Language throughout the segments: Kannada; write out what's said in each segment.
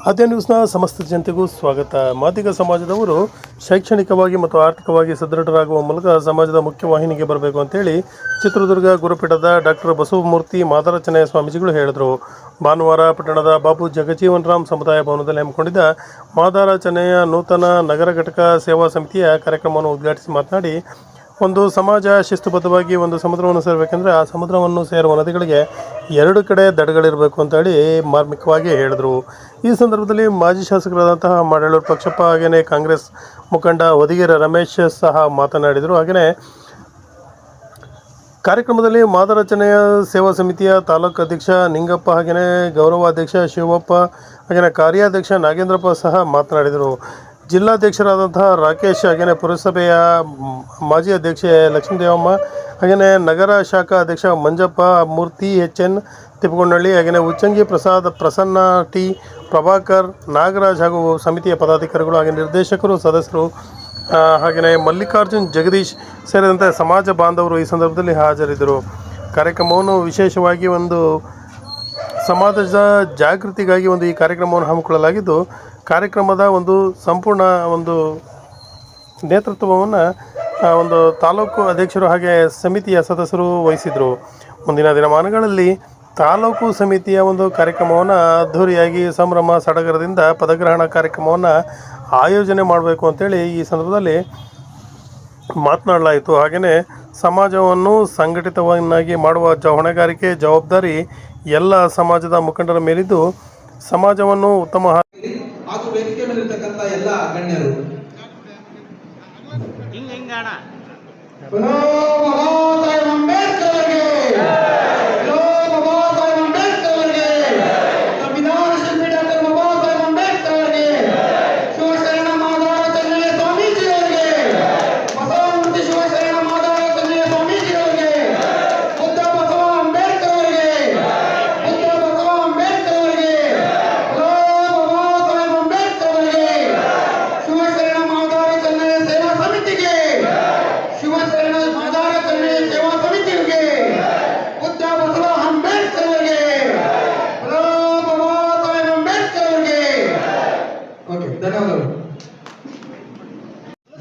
ಆದ್ಯ ನ್ಯೂಸ್ನ ಸಮಸ್ತ ಜನತೆಗೂ ಸ್ವಾಗತ. ಮಾದಿಗ ಸಮಾಜದವರು ಶೈಕ್ಷಣಿಕವಾಗಿ ಮತ್ತು ಆರ್ಥಿಕವಾಗಿ ಸದೃಢರಾಗುವ ಮೂಲಕ ಸಮಾಜದ ಮುಖ್ಯವಾಹಿನಿಗೆ ಬರಬೇಕು ಅಂತೇಳಿ ಚಿತ್ರದುರ್ಗ ಗುರುಪೀಠದ ಡಾಕ್ಟರ್ ಬಸವಮೂರ್ತಿ ಮಾದಾರಚನೆಯ ಸ್ವಾಮೀಜಿಗಳು ಹೇಳಿದರು. ಭಾನುವಾರ ಪಟ್ಟಣದ ಬಾಬು ಜಗಜೀವನ್ ರಾಮ್ ಸಮುದಾಯ ಭವನದಲ್ಲಿ ಹಮ್ಮಿಕೊಂಡಿದ್ದ ಮಾದಾರಚನೆಯ ನೂತನ ನಗರ ಘಟಕ ಸೇವಾ ಸಮಿತಿಯ ಕಾರ್ಯಕ್ರಮವನ್ನು ಉದ್ಘಾಟಿಸಿ ಮಾತನಾಡಿ, ಒಂದು ಸಮಾಜ ಶಿಸ್ತುಬದ್ಧವಾಗಿ ಒಂದು ಸಮುದ್ರವನ್ನು ಸೇರಬೇಕೆಂದರೆ ಆ ಸಮುದ್ರವನ್ನು ಸೇರುವ ನದಿಗಳಿಗೆ ಎರಡು ಕಡೆ ದಡಗಳಿರಬೇಕು ಅಂತೇಳಿ ಮಾರ್ಮಿಕವಾಗಿ ಹೇಳಿದರು. ಈ ಸಂದರ್ಭದಲ್ಲಿ ಮಾಜಿ ಶಾಸಕರಾದಂತಹ ಮಾಡಾಳೂರು ಪಕ್ಷಪ್ಪ ಹಾಗೆಯೇ ಕಾಂಗ್ರೆಸ್ ಮುಖಂಡ ಹೊದಿಗೆರೆ ರಮೇಶ್ ಸಹ ಮಾತನಾಡಿದರು. ಹಾಗೆಯೇ ಕಾರ್ಯಕ್ರಮದಲ್ಲಿ ಮಾದಾರಚನೆಯ ಸೇವಾ ಸಮಿತಿಯ ತಾಲೂಕು ಅಧ್ಯಕ್ಷ ನಿಂಗಪ್ಪ ಹಾಗೆಯೇ ಗೌರವಾಧ್ಯಕ್ಷ ಶಿವಪ್ಪ ಹಾಗೆಯೇ ಕಾರ್ಯಾಧ್ಯಕ್ಷ ನಾಗೇಂದ್ರಪ್ಪ ಸಹ ಮಾತನಾಡಿದರು. ಜಿಲ್ಲಾಧ್ಯಕ್ಷರಾದಂತಹ ರಾಕೇಶ್ ಹಾಗೆಯೇ ಪುರಸಭೆಯ ಮಾಜಿ ಅಧ್ಯಕ್ಷೆ ಲಕ್ಷ್ಮೀದೇವಮ್ಮ ಹಾಗೆಯೇ ನಗರ ಶಾಖಾ ಅಧ್ಯಕ್ಷ ಮಂಜಪ್ಪ, ಮೂರ್ತಿ HN ತಿಪ್ಪಗೊಂಡಳ್ಳಿ ಹಾಗೆಯೇ ಉಚ್ಚಂಗಿ ಪ್ರಸಾದ್, ಪ್ರಸನ್ನ ಟಿ, ಪ್ರಭಾಕರ್, ನಾಗರಾಜ್ ಹಾಗೂ ಸಮಿತಿಯ ಪದಾಧಿಕಾರಿಗಳು ಹಾಗೆ ನಿರ್ದೇಶಕರು, ಸದಸ್ಯರು ಹಾಗೆಯೇ ಮಲ್ಲಿಕಾರ್ಜುನ್, ಜಗದೀಶ್ ಸೇರಿದಂತೆ ಸಮಾಜ ಬಾಂಧವರು ಈ ಸಂದರ್ಭದಲ್ಲಿ ಹಾಜರಿದ್ದರು. ಕಾರ್ಯಕ್ರಮವನ್ನು ವಿಶೇಷವಾಗಿ ಒಂದು ಸಮಾಜದ ಜಾಗೃತಿಗಾಗಿ ಈ ಕಾರ್ಯಕ್ರಮವನ್ನು ಹಮ್ಮಿಕೊಳ್ಳಲಾಗಿದ್ದು, ಕಾರ್ಯಕ್ರಮದ ಒಂದು ಸಂಪೂರ್ಣ ಒಂದು ನೇತೃತ್ವವನ್ನು ಒಂದು ತಾಲೂಕು ಅಧ್ಯಕ್ಷರು ಹಾಗೆ ಸಮಿತಿಯ ಸದಸ್ಯರು ವಹಿಸಿದರು. ಮುಂದಿನ ದಿನಮಾನಗಳಲ್ಲಿ ತಾಲೂಕು ಸಮಿತಿಯ ಒಂದು ಕಾರ್ಯಕ್ರಮವನ್ನು ಅದ್ಧೂರಿಯಾಗಿ ಸಂಭ್ರಮ ಸಡಗರದಿಂದ ಪದಗ್ರಹಣ ಕಾರ್ಯಕ್ರಮವನ್ನು ಆಯೋಜನೆ ಮಾಡಬೇಕು ಅಂತೇಳಿ ಈ ಸಂದರ್ಭದಲ್ಲಿ ಮಾತನಾಡಲಾಯಿತು. ಹಾಗೆಯೇ ಸಮಾಜವನ್ನು ಸಂಘಟಿತವನ್ನಾಗಿ ಮಾಡುವ ಹೊಣೆಗಾರಿಕೆ, ಜವಾಬ್ದಾರಿ ಎಲ್ಲ ಸಮಾಜದ ಮುಖಂಡರ ಮೇಲಿದ್ದು ಸಮಾಜವನ್ನು ಉತ್ತಮ ಹಾಗೂ ವೇದಿಕೆ ಮೇಲಿರ್ತಕ್ಕಂಥ ಎಲ್ಲ ಗಣ್ಯರು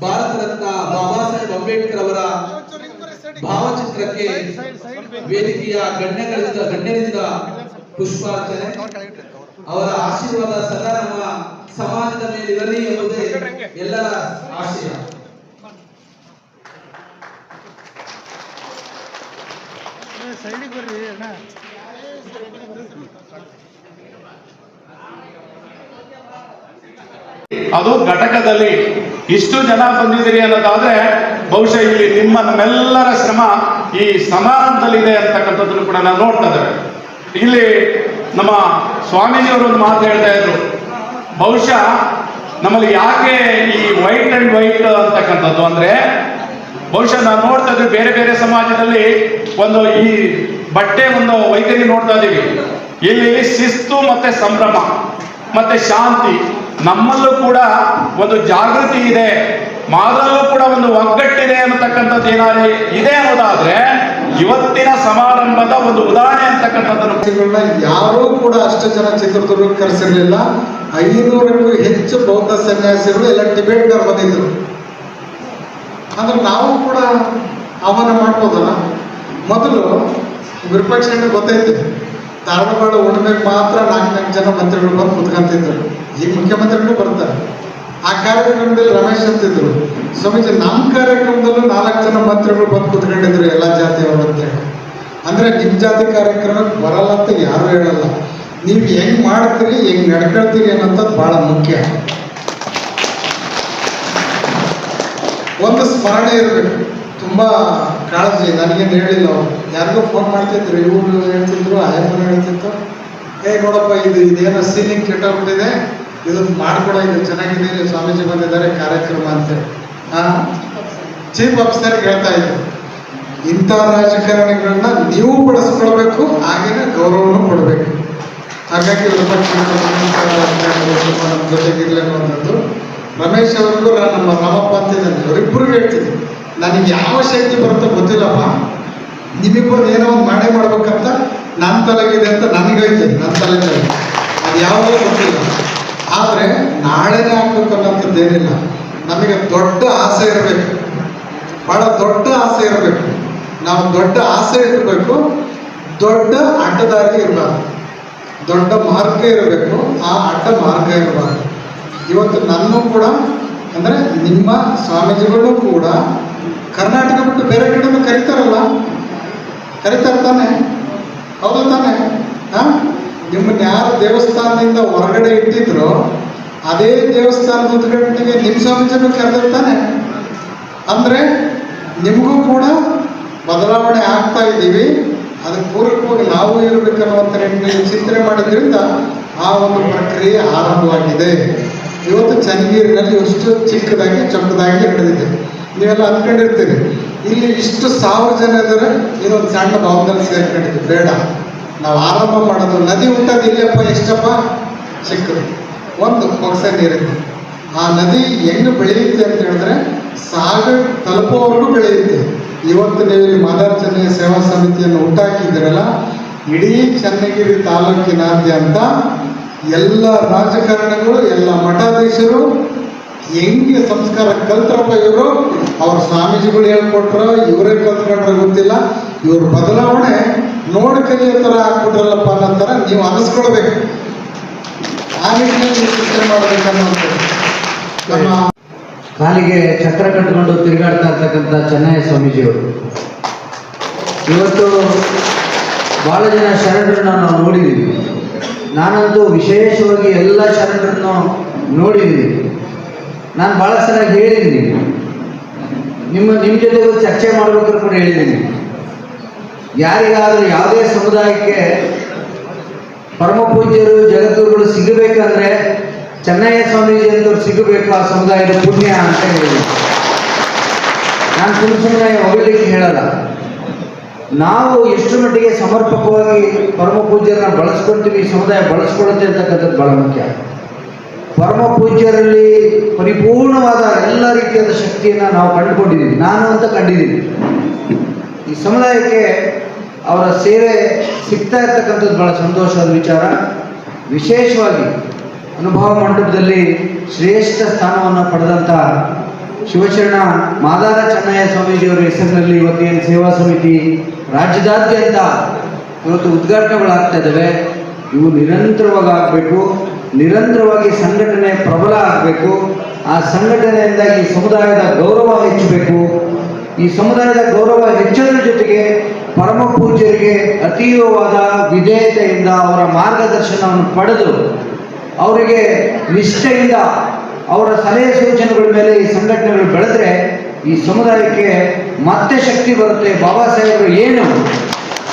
ಭಾರತ ರತ್ನ ಬಾಬಾ ಸಾಹೇಬ್ ಅಂಬೇಡ್ಕರ್ ಅವರ ಭಾವಚಿತ್ರಕ್ಕೆ ವೇದಿಕೆಯ ಗಣ್ಯರಿಂದ ಪುಷ್ಪಾರ್ಚನೆ. ಅವರ ಆಶೀರ್ವಾದ ಸದಾ ನಮ್ಮ ಸಮಾಜದ ಮೇಲೆ ಇರಲಿ ಎಂಬುದೇ ಎಲ್ಲರ ಆಶಯ. ಅದು ಘಟಕದಲ್ಲಿ ಇಷ್ಟು ಜನ ಬಂದಿದ್ದೀರಿ ಅನ್ನೋದಾದ್ರೆ ಬಹುಶಃ ಇಲ್ಲಿ ನಮ್ಮೆಲ್ಲರ ಶ್ರಮ ಈ ಸಮಾರಂಭದಲ್ಲಿದೆ ಅಂತಕ್ಕಂಥದ್ದನ್ನು ಕೂಡ ನಾವು ನೋಡ್ತಾ ಇದ್ದೇವೆ. ಇಲ್ಲಿ ನಮ್ಮ ಸ್ವಾಮೀಜಿಯವರು ಒಂದು ಮಾತು ಹೇಳ್ತಾ ಇದ್ರು, ಬಹುಶಃ ನಮ್ಮಲ್ಲಿ ಯಾಕೆ ಈ ವೈಟ್ ಅಂಡ್ ವೈಟ್ ಅಂತಕ್ಕಂಥದ್ದು ಅಂದ್ರೆ, ಬಹುಶಃ ನಾವು ನೋಡ್ತಾ ಇದ್ವಿ ಬೇರೆ ಬೇರೆ ಸಮಾಜದಲ್ಲಿ ಒಂದು ಈ ಬಟ್ಟೆ ಒಂದು ವೈಖರಿ ನೋಡ್ತಾ ಇದೀವಿ. ಇಲ್ಲಿ ಶಿಸ್ತು ಮತ್ತೆ ಸಂಭ್ರಮ ಮತ್ತೆ ಶಾಂತಿ, ನಮ್ಮಲ್ಲೂ ಕೂಡ ಒಂದು ಜಾಗೃತಿ ಇದೆ, ಮಾದರಲ್ಲೂ ಕೂಡ ಒಂದು ಒಗ್ಗಟ್ಟಿದೆ ಅನ್ನತಕ್ಕಂಥದ್ದು ಏನಾದ್ರು ಇದೆ ಅನ್ನೋದಾದ್ರೆ ಇವತ್ತಿನ ಸಮಾರಂಭದ ಒಂದು ಉದಾಹರಣೆ ಅಂತಕ್ಕಂಥದ್ದನ್ನು ಯಾರೂ ಕೂಡ ಅಷ್ಟು ಜನ ಚಿತ್ರದುರ್ಗ ಕರೆಸಿರ್ಲಿಲ್ಲ. 500ಕ್ಕೂ ಹೆಚ್ಚು ಬೌದ್ಧ ಸನ್ಯಾಸಿಗಳು ಎಲ್ಲ ಟಿಬೇಟ್ನವ್ರು ಬಂದಿದ್ರು. ಅಂದ್ರೆ ನಾವು ಕೂಡ ಆಹ್ವಾನ ಮಾಡ್ಬೋದಲ್ಲ. ಮೊದಲು ವಿಪಕ್ಷ ಗೊತ್ತೈತೆ, ಧಾರವಾಡ ಉಣ್ಮೆಗೆ ಮಾತ್ರ 4 ಜನ ಮಂತ್ರಿಗಳು ಬಂದು ಕುತ್ಕೊಂತಿದ್ರು. ಈಗ ಮುಖ್ಯಮಂತ್ರಿಗಳು ಬರ್ತಾರೆ. ಆ ಕಾರ್ಯಕ್ರಮದಲ್ಲಿ ರಮೇಶ್ ಅಂತಿದ್ರು, ಸ್ವಾಮೀಜಿ ನಮ್ಮ ಕಾರ್ಯಕ್ರಮದಲ್ಲೂ 4 ಜನ ಮಂತ್ರಿಗಳು ಬಂದು ಕುತ್ಕೊಂಡಿದ್ರು ಎಲ್ಲ ಜಾತಿಯವರು ಅಂತೇಳಿ. ಅಂದ್ರೆ ನಿಮ್ಮ ಜಾತಿ ಕಾರ್ಯಕ್ರಮಕ್ಕೆ ಬರಲ್ಲ ಅಂತ ಯಾರು ಹೇಳಲ್ಲ, ನೀವು ಹೆಂಗ್ ಮಾಡ್ತೀರಿ ಹೆಂಗ್ ನಡ್ಕೊಳ್ತೀರಿ ಅನ್ನೋಂಥದ್ದು ಬಹಳ ಮುಖ್ಯ. ಒಂದು ಸ್ಮರಣೆ ಇರಬೇಕು, ತುಂಬಾ ಕಾಳಜಿ. ನನಗೇನು ಹೇಳಿಲ್ಲ, ಅವರು ಯಾರಿಗೂ ಫೋನ್ ಮಾಡ್ತಿದ್ರು, ಇವರು ಹೇಳ್ತಿದ್ರು, ಆಯಮ್ಮನ ಹೇಳ್ತಿತ್ತು, ನೋಡಪ್ಪ ಇದೇನೋ ಸೀಲಿಂಗ್ ಕೆಟ್ಟೋಗ್ಬಿಟ್ಟಿದೆ, ಇದನ್ನು ಮಾಡ್ಕೊಡೋ, ಇದು ಚೆನ್ನಾಗಿದೆ, ಸ್ವಾಮೀಜಿ ಬಂದಿದ್ದಾರೆ ಕಾರ್ಯಕ್ರಮ ಅಂತೇಳಿ ಚೀಫ್ ಆಫೀಸರ್ಗೆ ಹೇಳ್ತಾ ಇದ್ರು. ಇಂಥ ರಾಜಕಾರಣಿಗಳನ್ನ ನೀವು ಬಳಸ್ಕೊಳ್ಬೇಕು, ಹಾಗೇನೆ ಗೌರವನೂ ಕೊಡಬೇಕು. ಹಾಗಾಗಿ ನಮ್ಮ ಜೊತೆಗಿರ್ಲೇನೋ ರಮೇಶ್ ಅವ್ರಿಗೂ ನಮ್ಮ ರಾಮಪ್ಪ ಅಂತಿದ್ದಾನೆ, ಅವರಿಬ್ಬರಿಗೂ ಹೇಳ್ತಿದ್ದೆ, ನನಗೆ ಯಾವ ಶಕ್ತಿ ಬರುತ್ತೋ ಗೊತ್ತಿಲ್ಲಪ್ಪ, ನಿಮ್ಮಿಬ್ಬರು ಏನೋ ಒಂದು ಮಾಡ್ಬೇಕಂತ ನನ್ನ ತಲೆಗಿದೆ ಅಂತ ನನಗೈತೆ, ನನ್ನ ತಲೆ ಅದು ಯಾವುದೋ ಗೊತ್ತಿಲ್ಲ. ಆದರೆ ನಾಳೆನೇ ಆಗ್ಬೇಕು ಅನ್ನೋಂಥದ್ದೇನಿಲ್ಲ. ನಮಗೆ ದೊಡ್ಡ ಆಸೆ ಇರಬೇಕು, ಬಹಳ ದೊಡ್ಡ ಆಸೆ ಇರಬೇಕು. ನಾವು ದೊಡ್ಡ ಆಸೆ ಇರಬೇಕು, ದೊಡ್ಡ ಅಡ್ಡದಾರಿ ಇರಬಾರ್ದು, ದೊಡ್ಡ ಮಾರ್ಗ ಇರಬೇಕು, ಆ ಅಡ್ಡ ಮಾರ್ಗ ಇರಬಾರ್ದು. ಇವತ್ತು ನನ್ನ ಕೂಡ ಅಂದರೆ ನಿಮ್ಮ ಸ್ವಾಮೀಜಿಗಳು ಕೂಡ ಕರ್ನಾಟಕ ಬಿಟ್ಟು ಬೇರೆ ಕಡೆನೂ ಕರೀತಾರಲ್ಲ, ಕರೀತಾರೆ ತಾನೆ? ಹೌದು ತಾನೆ? ನಿಮ್ಮನ್ನ ಯಾರು ದೇವಸ್ಥಾನದಿಂದ ಹೊರಗಡೆ ಇಟ್ಟಿದ್ರು ಅದೇ ದೇವಸ್ಥಾನದ ಉದ್ಘಾಟನೆಗೆ ನಿಮ್ಮ ಸ್ವಾಮೀಜಿನೂ ಕರೆದಿರ್ತಾನೆ. ಅಂದರೆ ನಿಮಗೂ ಕೂಡ ಬದಲಾವಣೆ ಆಗ್ತಾ ಇದ್ದೀವಿ, ಅದಕ್ಕೆ ಪೂರಕವಾಗಿ ನಾವು ಇರಬೇಕನ್ನುವಂಥ ನಿಟ್ಟಿನಲ್ಲಿ ಚಿಂತನೆ ಮಾಡಿದ್ರಿಂದ ಆ ಒಂದು ಪ್ರಕ್ರಿಯೆ ಆರಂಭವಾಗಿದೆ. ಇವತ್ತು ಚನ್ನಗಿರಿನಲ್ಲಿ ಎಷ್ಟು ಚಿಕ್ಕದಾಗಿ ಚೊಕ್ಕದಾಗಿ ನಡೆದಿದೆ. ನೀವೆಲ್ಲ ಅಂದ್ಕೊಂಡಿರ್ತೀರಿ ಇಲ್ಲಿ ಇಷ್ಟು 1000 ಜನ ಇದ್ದಾರೆ, ಇದೊಂದು ಸಣ್ಣ ಭವನದಲ್ಲಿ ಸೇರ್ಕೊಂಡಿದ್ವಿ. ಬೇಡ, ನಾವು ಆರಂಭ ಮಾಡೋದು ನದಿ ಹುಟ್ಟೋದು ಇಲ್ಲಪ್ಪ, ಎಷ್ಟಪ್ಪ ಚಿಕ್ಕದು, ಒಂದು ಪಕ್ಷ ನೀರಿದೆ. ಆ ನದಿ ಹೆಂಗೆ ಬೆಳೆಯುತ್ತೆ ಅಂತ ಹೇಳಿದ್ರೆ ಸಾಗರ್ ತಲುಪುವವರೆಗೂ ಬೆಳೆಯುತ್ತೆ. ಇವತ್ತು ನೀವು ಇಲ್ಲಿ ಮಾದಾರ ಚೆನ್ನಯ್ಯ ಸೇವಾ ಸಮಿತಿಯನ್ನು ಹುಟ್ಟಾಕಿದ್ದೀರಲ್ಲ, ಇಡೀ ಚನ್ನಗಿರಿ ತಾಲೂಕಿನಾದ್ಯಂತ ಎಲ್ಲ ರಾಜಕಾರಣಿಗಳು, ಎಲ್ಲ ಮಠಾಧೀಶರು ಹೆಂಗೆ ಸಂಸ್ಕಾರ ಕಲ್ತ್ರಪ್ಪ ಇವರು, ಅವ್ರ ಸ್ವಾಮೀಜಿಗಳು ಹೇಳ್ಕೊಟ್ರ, ಇವರೇ ಕಲ್ತ್ಕೊಂಡ್ರೆ ಗೊತ್ತಿಲ್ಲ, ಇವ್ರ ಬದಲಾವಣೆ ನೋಡಿ ಕಲಿಯೋ ಥರ ಆಗ್ಬಿಟ್ರಲ್ಲಪ್ಪ ಅನ್ನೋ ಥರ ನೀವು ಅನ್ನಿಸ್ಕೊಳ್ಬೇಕು. ಆ ನಿಟ್ಟಿನಲ್ಲಿ ಚಿಂತನೆ ಮಾಡಬೇಕನ್ನುವಂಥದ್ದು. ನಮ್ಮ ಕಾಲಿಗೆ ಚಕ್ರ ಕಟ್ಟಿಕೊಂಡು ತಿರುಗಾಡ್ತಾ ಇರ್ತಕ್ಕಂಥ ಚೆನ್ನಯ್ಯ ಸ್ವಾಮೀಜಿಯವರು ಇವತ್ತು ಭಾಳ ಜನ ಶರಣರನ್ನು ನಾವು ನೋಡಿದ್ದೀವಿ. ನಾನಂತೂ ವಿಶೇಷವಾಗಿ ಎಲ್ಲ ಶರಣರನ್ನು ನೋಡಿದ್ದೀನಿ. ನಾನು ಭಾಳ ಸಲ ಹೇಳಿದ್ದೀನಿ, ನಿಮ್ಮ ಜೊತೆಗೂ ಚರ್ಚೆ ಮಾಡ್ಬೇಕಾದ್ರೂ ಕೂಡ ಹೇಳಿದ್ದೀನಿ. ಯಾರಿಗಾದರೂ ಯಾವುದೇ ಸಮುದಾಯಕ್ಕೆ ಪರಮ ಪೂಜ್ಯರು ಜಗದ್ಗುರುಗಳು ಸಿಗಬೇಕಂದ್ರೆ ಚೆನ್ನಯ್ಯ ಸ್ವಾಮೀಜಿ ಅಂತವ್ರು ಸಿಗಬೇಕು, ಆ ಸಮುದಾಯದ ಪುಣ್ಯ ಅಂತ ಹೇಳಿದ್ದೀನಿ. ನಾನು ಸುಮ್ಮನೆ ಹೊಗಲಿಕ್ಕೆ ಹೇಳಲ್ಲ. ನಾವು ಎಷ್ಟು ಮಟ್ಟಿಗೆ ಸಮರ್ಪಕವಾಗಿ ಪರಮ ಪೂಜ್ಯರನ್ನ ಬಳಸ್ಕೊಳ್ತೀವಿ, ಸಮುದಾಯ ಬಳಸ್ಕೊಳುತ್ತೆ ಅಂತಕ್ಕಂಥದ್ದು ಭಾಳ ಮುಖ್ಯ. ಪರಮ ಪೂಜ್ಯರಲ್ಲಿ ಪರಿಪೂರ್ಣವಾದ ಎಲ್ಲ ರೀತಿಯಾದ ಶಕ್ತಿಯನ್ನು ನಾವು ಕಂಡುಕೊಂಡಿದ್ದೀವಿ. ನಾನು ಅಂತ ಕಂಡಿದ್ದೀನಿ. ಈ ಸಮುದಾಯಕ್ಕೆ ಅವರ ಸೇವೆ ಸಿಗ್ತಾ ಇರ್ತಕ್ಕಂಥದ್ದು ಭಾಳ ಸಂತೋಷವಾದ ವಿಚಾರ. ವಿಶೇಷವಾಗಿ ಅನುಭವ ಮಂಟಪದಲ್ಲಿ ಶ್ರೇಷ್ಠ ಸ್ಥಾನವನ್ನು ಪಡೆದಂಥ ಶಿವಶರಣ ಮಾದಾರ ಚೆನ್ನಯ್ಯ ಸ್ವಾಮೀಜಿಯವರ ಹೆಸರಿನಲ್ಲಿ ಇವತ್ತೇನು ಸೇವಾ ಸಮಿತಿ ರಾಜ್ಯದಾದ್ಯಂತ ಇವತ್ತು ಉದ್ಘಾಟನೆಗಳಾಗ್ತಾ ಇದ್ದಾವೆ. ಇವು ನಿರಂತರವಾಗಿ ಆಗಬೇಕು, ನಿರಂತರವಾಗಿ ಸಂಘಟನೆ ಪ್ರಬಲ ಆಗಬೇಕು. ಆ ಸಂಘಟನೆಯಿಂದ ಈ ಸಮುದಾಯದ ಗೌರವ ಹೆಚ್ಚಬೇಕು. ಈ ಸಮುದಾಯದ ಗೌರವ ಹೆಚ್ಚೋದ್ರ ಜೊತೆಗೆ ಪರಮ ಪೂಜ್ಯರಿಗೆ ಅತೀವವಾದ ವಿಧೇಯತೆಯಿಂದ ಅವರ ಮಾರ್ಗದರ್ಶನವನ್ನು ಪಡೆದು ಅವರಿಗೆ ನಿಷ್ಠೆಯಿಂದ ಅವರ ಸಲಹೆ ಸೂಚನೆಗಳ ಮೇಲೆ ಈ ಸಂಘಟನೆಗಳು ಬೆಳೆದ್ರೆ ಈ ಸಮುದಾಯಕ್ಕೆ ಮತ್ತೆ ಶಕ್ತಿ ಬರುತ್ತೆ. ಬಾಬಾ ಸಾಹೇಬರು ಏನು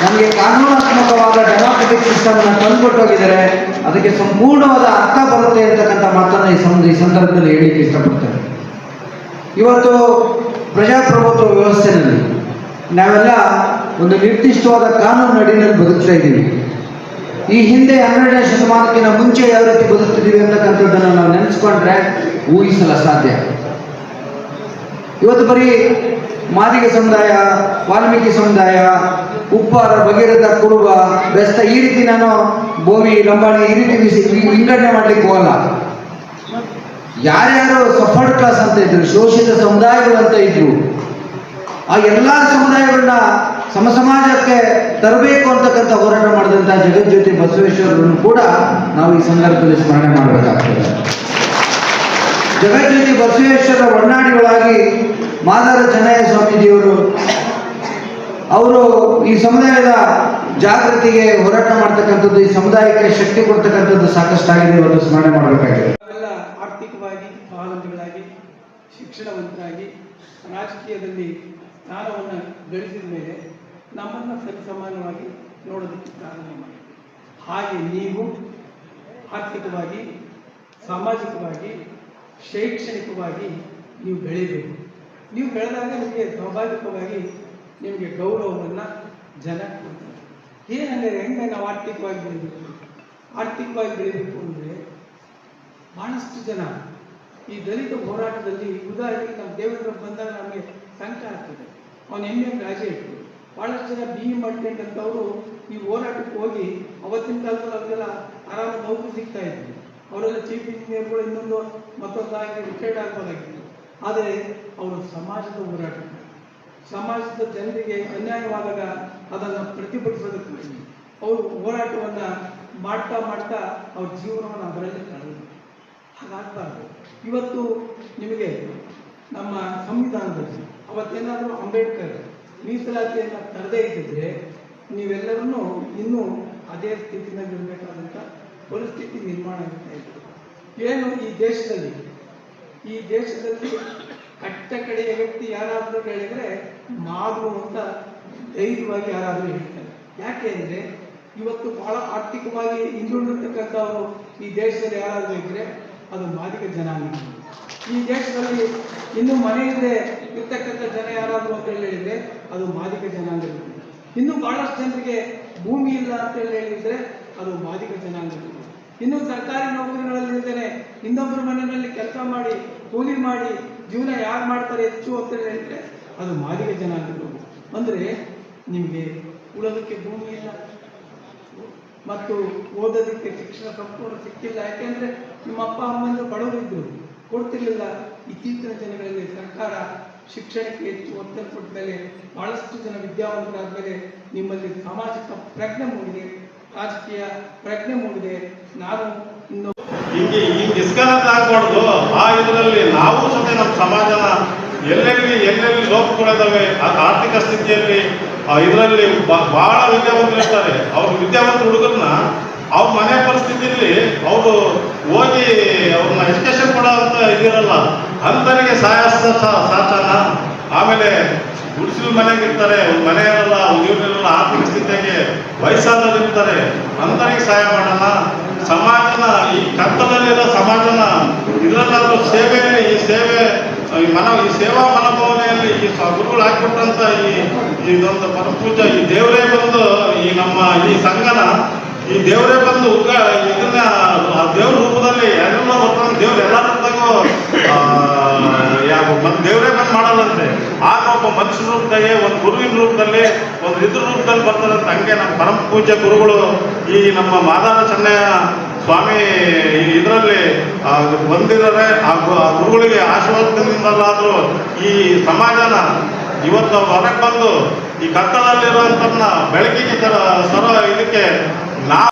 ನಮಗೆ ಕಾನೂನಾತ್ಮಕವಾದ ಡೆಮಾಕ್ರೆಟಿಕ್ ಸಿಸ್ಟಮ್ನ ತಂದುಕೊಟ್ಟೋಗಿದ್ದಾರೆ, ಅದಕ್ಕೆ ಸಂಪೂರ್ಣವಾದ ಅರ್ಥ ಬರುತ್ತೆ ಅಂತಕ್ಕಂಥ ಮಾತನ್ನು ಈ ಸಂದರ್ಭದಲ್ಲಿ ಹೇಳಲಿಕ್ಕೆ ಇಷ್ಟಪಡ್ತಾರೆ. ಇವತ್ತು ಪ್ರಜಾಪ್ರಭುತ್ವ ವ್ಯವಸ್ಥೆಯಲ್ಲಿ ನಾವೆಲ್ಲ ಒಂದು ನಿರ್ದಿಷ್ಟವಾದ ಕಾನೂನು ಅಡಿಯಲ್ಲಿ ಬದುಕ್ತಾ ಇದ್ದೀವಿ. ಈ ಹಿಂದೆ 12ನೇ ಶತಮಾನಕ್ಕಿಂತ ಮುಂಚೆ ಯಾವ ರೀತಿ ಬದುಕ್ತಿದ್ದೀವಿ ಅಂತಕ್ಕಂಥದ್ದನ್ನು ನಾವು ನೆನೆಸ್ಕೊಂಡ್ರೆ ಊಹಿಸಲು ಅಸಾಧ್ಯ. ಇವತ್ತು ಬರೀ ಮಾದಿಗ ಸಮುದಾಯ, ವಾಲ್ಮೀಕಿ ಸಮುದಾಯ, ಉಪ್ಪಾರ, ಭಗೀರಥ, ಕುರುಬ, ಬೆಸ್ತ ಈ ರೀತಿ ನಾನು ಬೋವಿ, ಲಂಬಾಣಿ ಈ ರೀತಿ ವಿಂಗಡಣೆ ಮಾಡ್ಲಿಕ್ಕೆ ಹೋಗಲ್ಲ. ಯಾರ್ಯಾರು ಸಫರ್ಡ್ ಕ್ಲಾಸ್ ಅಂತ ಇದ್ರು, ಶೋಷಿತ ಸಮುದಾಯಗಳು ಅಂತ ಇದ್ರು, ಆ ಎಲ್ಲ ಸಮುದಾಯಗಳನ್ನ ಸಮಸಮಾಜಕ್ಕೆ ತರಬೇಕು ಅಂತಕ್ಕಂಥ ಹೋರಾಟ ಮಾಡಿದಂಥ ಜಗಜ್ಯೋತಿ ಬಸವೇಶ್ವರರನ್ನು ಕೂಡ ನಾವು ಈ ಸಂದರ್ಭದಲ್ಲಿ ಸ್ಮರಣೆ ಮಾಡಬೇಕಾಗ್ತದೆ. ಜಗಜ್ಯೋತಿ ಬಸವೇಶ್ವರರ ಒಡನಾಡಿಗಳಾಗಿ ಮಾದಾರ ಚೆನ್ನಯ್ಯ ಸ್ವಾಮೀಜಿಯವರು ಅವರು ಈ ಸಮುದಾಯದ ಜಾಗೃತಿಗೆ ಹೋರಾಟ ಮಾಡ್ತಕ್ಕಂಥದ್ದು, ಈ ಸಮುದಾಯಕ್ಕೆ ಶಕ್ತಿ ಕೊಡ್ತಕ್ಕಂಥದ್ದು ಸಾಕಷ್ಟಾಗಿದೆ. ಇವತ್ತು ಸ್ಮರಣೆ ಮಾಡಬೇಕಾಗಿದೆ. ಎಲ್ಲ ಆರ್ಥಿಕವಾಗಿ ಸ್ವಾವಲಂಬಿಗಳಾಗಿ, ಶಿಕ್ಷಣವಂತರಾಗಿ, ರಾಜಕೀಯದಲ್ಲಿ ಸ್ಥಾನವನ್ನು ಗಳಿಸಿದ ಮೇಲೆ ನಮ್ಮನ್ನು ಸರಿಸಮಾನವಾಗಿ ನೋಡೋದಕ್ಕೆ ಪ್ರಾರಂಭ ಮಾಡಿ. ಹಾಗೆ ನೀವು ಆರ್ಥಿಕವಾಗಿ, ಸಾಮಾಜಿಕವಾಗಿ, ಶೈಕ್ಷಣಿಕವಾಗಿ ನೀವು ಬೆಳೀಬೇಕು. ನೀವು ಬೆಳೆದಾಗ ನಿಮಗೆ ಸ್ವಾಭಾವಿಕವಾಗಿ ನಿಮಗೆ ಗೌರವವನ್ನು ಜನ ಕೊಡ್ತಾರೆ. ಏನಂದರೆ ಹೆಂಗೆ ನಾವು ಆರ್ಥಿಕವಾಗಿ ಬೆಳಿಬೇಕು? ಆರ್ಥಿಕವಾಗಿ ಬೆಳಿಬೇಕು ಅಂದರೆ ಭಾಳಷ್ಟು ಜನ ಈ ದಲಿತ ಹೋರಾಟದಲ್ಲಿ, ಉದಾಹರಣೆಗೆ ನಮ್ಮ ದೇವೇಂದ್ರ ಬಂದಾಗ ನಮಗೆ ಸಂಕಟ ಆಗ್ತದೆ. ಅವನು MA ಗ್ರಾಜುಯೇಟ್, ಭಾಳಷ್ಟು ಜನ BE ಮಾಡ್ಕೊಂಡಂಥವರು ಈ ಹೋರಾಟಕ್ಕೆ ಹೋಗಿ ಅವತ್ತಿನ ಕಾಲದಲ್ಲಿ ಅವ್ರಿಗೆಲ್ಲ ಆರಾಮ ನೌಕರಿ ಸಿಗ್ತಾ ಇದ್ರು. ಅವರೆಲ್ಲ ಚೀಫ್ ಇಂಜಿನಿಯರ್ಗಳು ಇನ್ನೊಂದು ಮತ್ತೊಂದಾಗಿ ರಿಟೈರ್ಡ್ ಆಗ್ಬೋದಾಗಿತ್ತು. ಆದರೆ ಅವರು ಸಮಾಜದ ಹೋರಾಟ, ಸಮಾಜದ ಜನರಿಗೆ ಅನ್ಯಾಯವಾದಾಗ ಅದನ್ನು ಪ್ರತಿಭಟಿಸೋದಕ್ಕೆ ಅವರು ಹೋರಾಟವನ್ನು ಮಾಡ್ತಾ ಮಾಡ್ತಾ ಅವ್ರ ಜೀವನವನ್ನು ಅದರಲ್ಲಿ ಕಳೆದರು. ಹಾಗಾಗಬಾರ್ದು. ಇವತ್ತು ನಿಮಗೆ ನಮ್ಮ ಸಂವಿಧಾನದಲ್ಲಿ ಅವತ್ತೇನಾದರೂ ಅಂಬೇಡ್ಕರ್ ಮೀಸಲಾತಿಯನ್ನು ತರದೇ ಇದ್ದಿದ್ರೆ ನೀವೆಲ್ಲರೂ ಇನ್ನೂ ಅದೇ ಸ್ಥಿತಿನಲ್ಲಿರಬೇಕಾದಂಥ ಪರಿಸ್ಥಿತಿ ನಿರ್ಮಾಣ ಆಗ್ತಾ ಇತ್ತು. ಏನು ಈ ದೇಶದಲ್ಲಿ ಕಟ್ಟ ಕಡೆಯ ವ್ಯಕ್ತಿ ಯಾರಾದರೂ ಹೇಳಿದರೆ ಮಾಡು ಅಂತ ಧೈರ್ಯವಾಗಿ ಯಾರಾದರೂ ಹೇಳ್ತಾರೆ. ಯಾಕೆ ಅಂದರೆ ಇವತ್ತು ಬಹಳ ಆರ್ಥಿಕವಾಗಿ ಹಿಂದುಳಿದಿರ್ತಕ್ಕಂಥವರು ಈ ದೇಶದಲ್ಲಿ ಯಾರಾದರೂ ಇದ್ದರೆ ಅದು ಮಾದಿಗ ಜನಾಂಗ. ಈ ದೇಶದಲ್ಲಿ ಇನ್ನೂ ಮನೆಯಲ್ಲೇ ಇರ್ತಕ್ಕಂಥ ಜನ ಯಾರಾದರೂ ಅಂತ ಹೇಳಿದರೆ ಅದು ಮಾದಿಗ ಜನಾಂಗ. ಇನ್ನೂ ಬಹಳಷ್ಟು ಜನರಿಗೆ ಭೂಮಿ ಇಲ್ಲ ಅಂತ ಹೇಳಿದರೆ ಅದು ಮಾದಿಗ ಜನಾಂಗ. ಇನ್ನು ಸರ್ಕಾರಿ ನೌಕರಿಗಳಲ್ಲಿದ್ದೇನೆ ಇನ್ನೊಬ್ಬರ ಮನೆಯಲ್ಲಿ ಕೆಲಸ ಮಾಡಿ ಕೂಲಿ ಮಾಡಿ ಜೀವನ ಯಾರು ಮಾಡ್ತಾರೆ ಹೆಚ್ಚು ಅಂತ ಹೇಳಿದರೆ ಅದು ಮಾದಿಗ ಜನಾಂಗಗಳು. ಅಂದರೆ ನಿಮಗೆ ಉಳೋದಕ್ಕೆ ಭೂಮಿ ಇಲ್ಲ ಮತ್ತು ಓದೋದಕ್ಕೆ ಶಿಕ್ಷಣ ಸಂಪೂರ್ಣ ಸಿಕ್ಕಿಲ್ಲ. ಯಾಕೆಂದರೆ ನಿಮ್ಮ ಅಪ್ಪ ಅಮ್ಮಂದು ಬಡವರಿದ್ದರು, ಕೊಡ್ತಿರ್ಲಿಲ್ಲ. ಇತ್ತೀಚಿನ ದಿನಗಳಲ್ಲಿ ಸರ್ಕಾರ ಶಿಕ್ಷಣಕ್ಕೆ ಹೆಚ್ಚು ಒತ್ತು ಕೊಟ್ಟ ಮೇಲೆ ಬಹಳಷ್ಟು ಜನ ವಿದ್ಯಾವಂತರಾದ ಮೇಲೆ ನಿಮ್ಮಲ್ಲಿ ಸಾಮಾಜಿಕ ಪ್ರಜ್ಞೆ ಮೂಡಿದೆ, ರಾಜಕೀಯ ಪ್ರಜ್ಞೆ ಮೂಡಿದೆ. ನಾನು ಇನ್ನು ಹಿಂಗೆ ಡಿಸ್ಕನೆಕ್ಟ್ ಆಗ್ಬಾರ್ದು. ಆ ಇದರಲ್ಲಿ ನಾವು ಸಹ ನಮ್ಮ ಸಮಾಜನ ಎಲ್ಲೆಲ್ಲಿ ಲೋಪಗಳಿದ್ದಾವೆ ಆರ್ಥಿಕ ಸ್ಥಿತಿಯಲ್ಲಿ ಇದರಲ್ಲಿ ಬಹಳ ವಿದ್ಯಾವಂತರು ಇರ್ತಾರೆ. ಅವ್ರ ವಿದ್ಯಾವಂತ ಹುಡುಗರನ್ನ ಅವ್ರ ಮನೆ ಪರಿಸ್ಥಿತಿಯಲ್ಲಿ ಅವರು ಹೋಗಿ ಅವ್ರನ್ನ ಎಜುಕೇಶನ್ ಕೊಡೋಂಥ ಇದಿರಲ್ಲ, ಅಂಥವರಿಗೆ ಸಾಚನ. ಆಮೇಲೆ ಗುಡಿಸಲು ಮನೆಗೆ ಇರ್ತಾರೆ, ಒಂದು ಮನೆ ಇರಲ್ಲ, ಇವ್ರನ್ನೆಲ್ಲ ಆರ್ಥಿಕ ಸ್ಥಿತಿಯಾಗಿ ವಯಸ್ಸಾದವ್ರು ಇರ್ತಾರೆ, ಅಂಥವರಿಗೆ ಸಹಾಯ ಮಾಡೋಣ. ಸಮಾಜನ ಈ ಕತ್ತಲಲ್ಲಿರೋ ಸಮಾಜನ ಇದರಲ್ಲಾದ್ರೂ ಸೇವೆಯಲ್ಲಿ ಈ ಸೇವಾ ಮನೋಭಾವನೆಯಲ್ಲಿ ಈ ಗುರುಗಳು ಹಾಕಿಬಿಟ್ರಂತ ಇದೊಂದು ಪರಪೂಜ ಈ ದೇವರೇ ಬಂದು ಈ ನಮ್ಮ ಈ ಸಂಘನ ಈ ದೇವರೇ ಬಂದು ಇದನ್ನ ದೇವ್ರ ರೂಪದಲ್ಲಿ ಎಲ್ಲ ಬರ್ತಾನೆ. ದೇವ್ರು ಎಲ್ಲ ರೂಪದಾಗೂ ದೇವರೇ ಬಂದು ಮಾಡಲ್ಲಂತೆ. ಆಗ ಒಬ್ಬ ಮನುಷ್ಯನ ರೂಪದಾಗೆ ಒಂದು ಗುರುವಿನ ರೂಪದಲ್ಲಿ ಒಂದು ಇದ್ರ ರೂಪದಲ್ಲಿ ಬರ್ತಾರಂತೆ. ಹಂಗೆ ನಮ್ಮ ಪರಮ ಪೂಜ್ಯ ಗುರುಗಳು ಈ ನಮ್ಮ ಮಾದಾರ ಚೆನ್ನಯ್ಯ ಸ್ವಾಮಿ ಇದರಲ್ಲಿ ಬಂದಿದ್ದಾರೆ. ಆ ಗುರುಗಳಿಗೆ ಆಶೀರ್ವಾದದಿಂದಲಾದರೂ ಈ ಸಮಾಜನ ಇವತ್ತು ಹೊರಗೆ ಬಂದು ಈ ಕತ್ತಲಲ್ಲಿರುವಂಥನ್ನ ಬೆಳಕಿಗೆ ಇದಕ್ಕೆ ನಾವು